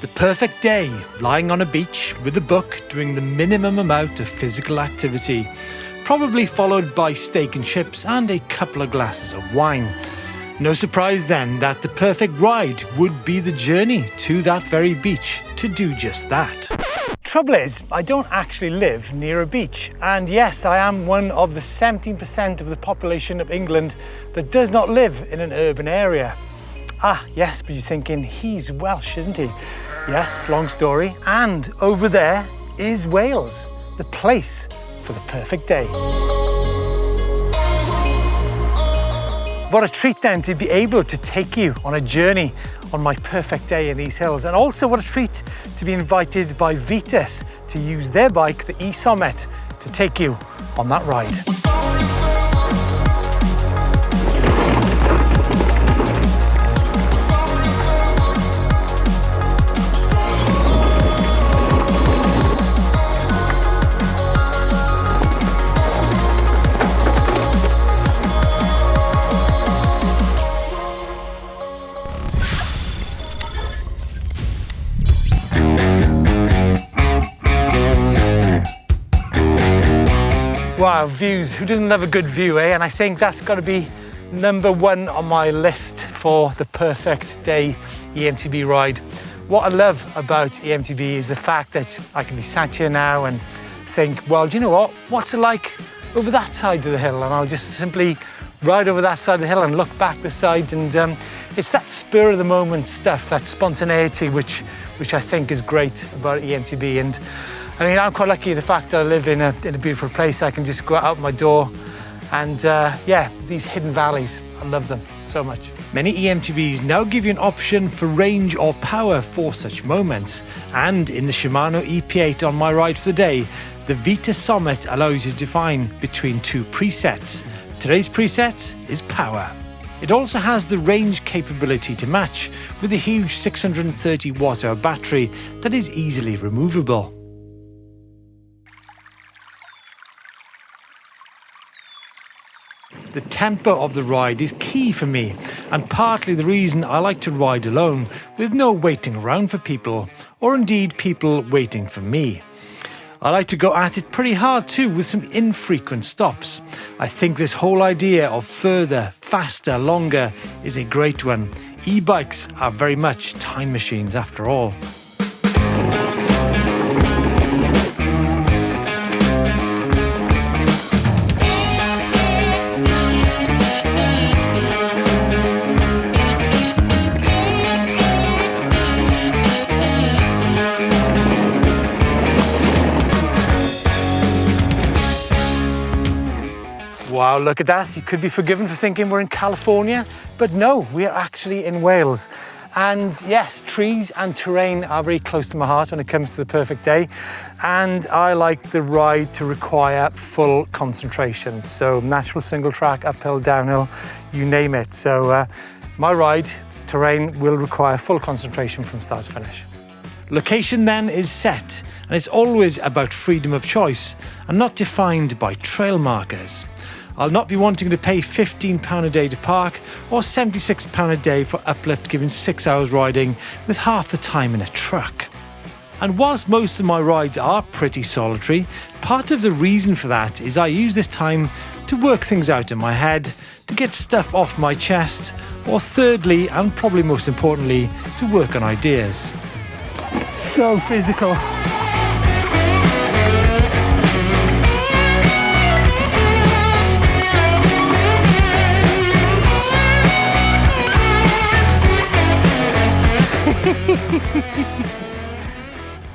The perfect day, lying on a beach with a book, doing the minimum amount of physical activity, probably followed by steak and chips and a couple of glasses of wine. No surprise then that the perfect ride would be the journey to that very beach to do just that. Trouble is, I don't actually live near a beach, and yes, I am one of the 17% of the population of England that does not live in an urban area. Ah, yes, but you're thinking, he's Welsh, isn't he? Yes, long story. And over there is Wales, the place for the perfect day. What a treat then to be able to take you on a journey on my perfect day in these hills. And also what a treat to be invited by Vitus to use their bike, the E-Sommet, to take you on that ride. Wow, views. Who doesn't love a good view, eh? And I think that's got to be #1 on my list for the perfect day EMTB ride. What I love about EMTB is the fact that I can be sat here now and think, well, do you know what? What's it like over that side of the hill? And I'll just simply ride over that side of the hill and look back the side. And it's that spur of the moment stuff, that spontaneity, which I think is great about EMTB. And I mean, I'm quite lucky the fact that I live in a beautiful place. I can just go out my door and yeah, these hidden valleys, I love them so much. Many EMTBs now give you an option for range or power for such moments. And in the Shimano EP8 on my ride for the day, the Vitus E-Sommet allows you to define between two presets. Today's preset is power. It also has the range capability to match with a huge 630 watt-hour battery that is easily removable. The tempo of the ride is key for me, and partly the reason I like to ride alone with no waiting around for people, or indeed people waiting for me. I like to go at it pretty hard too, with some infrequent stops. I think this whole idea of further, faster, longer is a great one. E-bikes are very much time machines after all. Wow, look at that. You could be forgiven for thinking we're in California, but no, we are actually in Wales. And yes, trees and terrain are very close to my heart when it comes to the perfect day. And I like the ride to require full concentration. So natural single track, uphill, downhill, you name it. So my ride, terrain, will require full concentration from start to finish. Location then is set, and it's always about freedom of choice and not defined by trail markers. I'll not be wanting to pay £15 a day to park or £76 a day for uplift given 6 hours riding with half the time in a truck. And whilst most of my rides are pretty solitary, part of the reason for that is I use this time to work things out in my head, to get stuff off my chest, or thirdly, and probably most importantly, to work on ideas. So physical.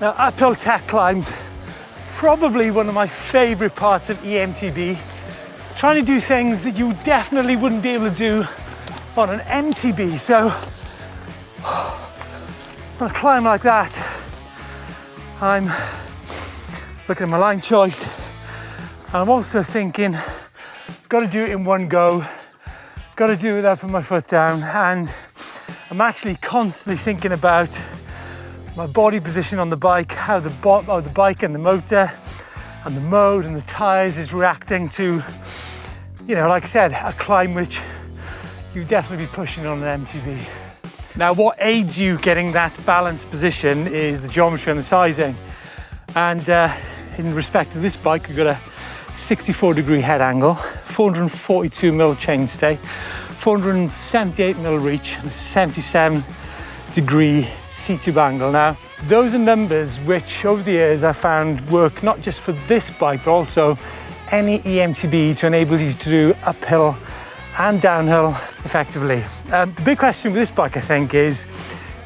Now, uphill tech climbs, probably one of my favourite parts of EMTB. Trying to do things that you definitely wouldn't be able to do on an MTB. So, on a climb like that, I'm looking at my line choice, and I'm also thinking, got to do it in one go, got to do it without putting my foot down, and I'm actually constantly thinking about my body position on the bike, how the bike and the motor and the mode and the tyres is reacting to, you know, like I said, a climb which you definitely be pushing on an MTB. Now, what aids you getting that balanced position is the geometry and the sizing. And in respect of this bike, we've got a 64-degree head angle, 442mm chainstay, 478mm reach, and a 77-degree C-tube angle. Now, those are numbers which over the years I've found work not just for this bike, but also any EMTB to enable you to do uphill and downhill effectively. The big question with this bike, I think, is,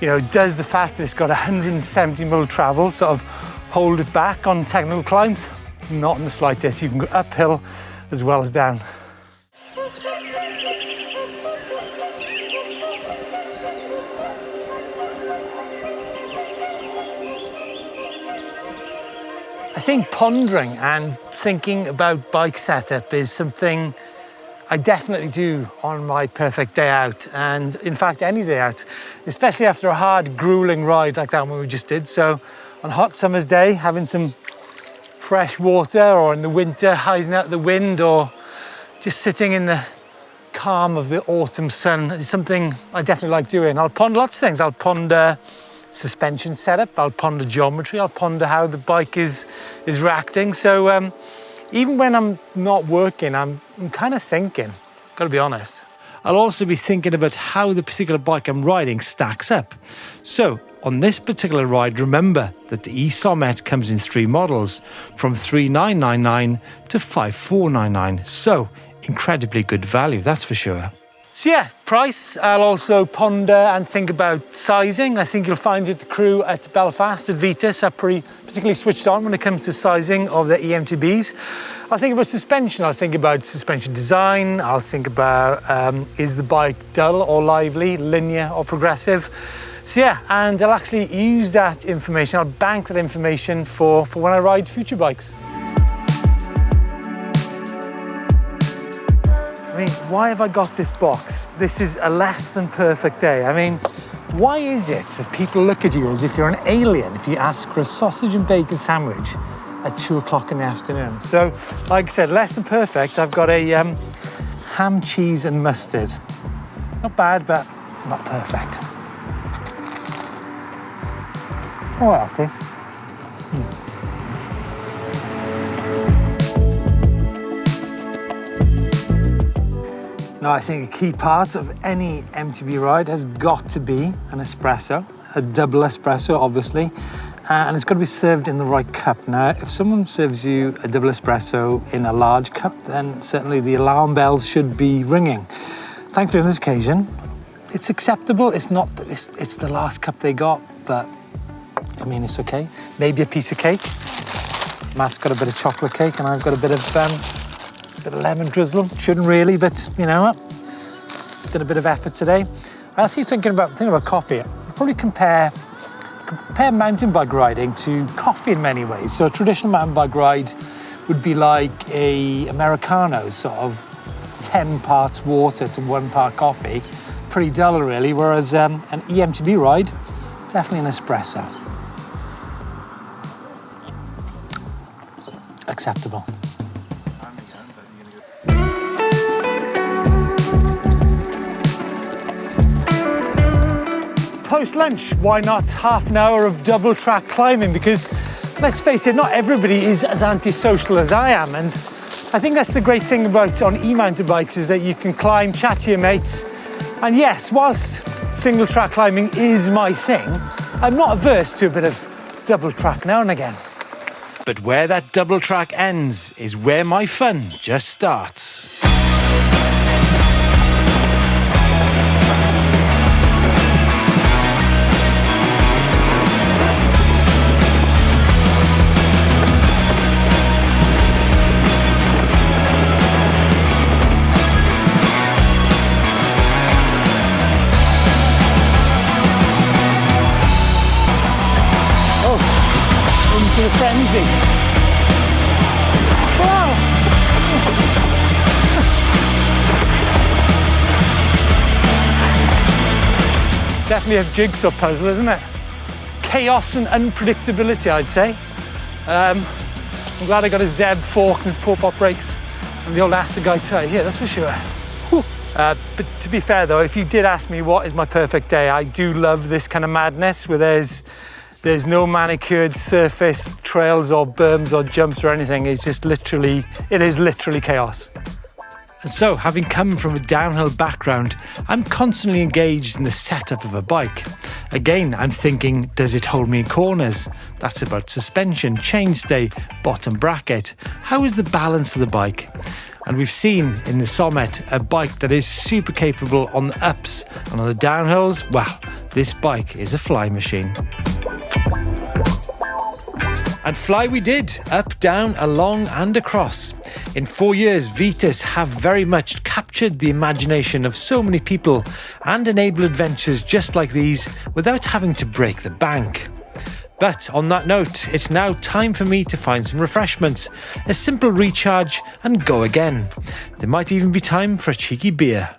does the fact that it's got 170mm travel sort of hold it back on technical climbs? Not in the slightest. You can go uphill as well as down. I think pondering and thinking about bike setup is something I definitely do on my perfect day out, and in fact any day out, especially after a hard, grueling ride like that one we just did. So on a hot summer's day, having some fresh water, or in the winter hiding out the wind, or just sitting in the calm of the autumn sun is something I definitely like doing. I'll ponder lots of things. I'll ponder suspension setup, I'll ponder geometry, I'll ponder how the bike is reacting. So even when I'm not working, I'm kind of thinking, gotta be honest. I'll also be thinking about how the particular bike I'm riding stacks up. So on this particular ride, remember that the E-Sommet comes in 3 models, from 3999 to 5499. So incredibly good value, that's for sure. So yeah, price. I'll also ponder and think about sizing. I think you'll find that the crew at Belfast, at Vitus, are particularly switched on when it comes to sizing of the EMTBs. I'll think about suspension. I'll think about suspension design. I'll think about, is the bike dull or lively, linear or progressive? So yeah, and I'll actually use that information. I'll bank that information for when I ride future bikes. I mean, why have I got this box? This is a less than perfect day. I mean, why is it that people look at you as if you're an alien if you ask for a sausage and bacon sandwich at 2 o'clock in the afternoon? So, like I said, less than perfect. I've got a ham, cheese and mustard. Not bad, but not perfect. Oh, after. Now, I think a key part of any MTB ride has got to be an espresso, a double espresso, obviously, and it's got to be served in the right cup. Now, if someone serves you a double espresso in a large cup, then certainly the alarm bells should be ringing. Thankfully, on this occasion, it's acceptable. It's not that it's the last cup they got, but I mean, it's okay. Maybe a piece of cake. Matt's got a bit of chocolate cake, and I've got a bit of lemon drizzle. Shouldn't really, but you know what? Did a bit of effort today. I was thinking about coffee. I'd probably compare mountain bike riding to coffee in many ways. So a traditional mountain bike ride would be like a Americano, sort of 10 parts water to 1 part coffee. Pretty dull, really. Whereas an EMTB ride, definitely an espresso. Acceptable. Post-lunch, why not half an hour of double track climbing? Because let's face it, not everybody is as antisocial as I am, and I think that's the great thing about on e-mountain bikes is that you can climb, chat to your mates, and yes, whilst single track climbing is my thing, I'm not averse to a bit of double track now and again. But where that double track ends is where my fun just starts. To the frenzy. Wow. Definitely a jigsaw puzzle, isn't it? Chaos and unpredictability, I'd say. I'm glad I got a Zeb fork and 4-pot brakes and the old Assegai tyre here, that's for sure. Whew. But to be fair though, if you did ask me what is my perfect day, I do love this kind of madness where there's no manicured surface trails or berms or jumps or anything. It's just literally, it is literally chaos. And so, having come from a downhill background, I'm constantly engaged in the setup of a bike. Again, I'm thinking, does it hold me in corners? That's about suspension, chainstay, bottom bracket. How is the balance of the bike? And we've seen in the E-Sommet a bike that is super capable on the ups, and on the downhills, well, this bike is a fly machine. And fly we did, up, down, along and across. In 4 years, Vitus have very much captured the imagination of so many people and enabled adventures just like these without having to break the bank. But on that note, it's now time for me to find some refreshments, a simple recharge and go again. There might even be time for a cheeky beer.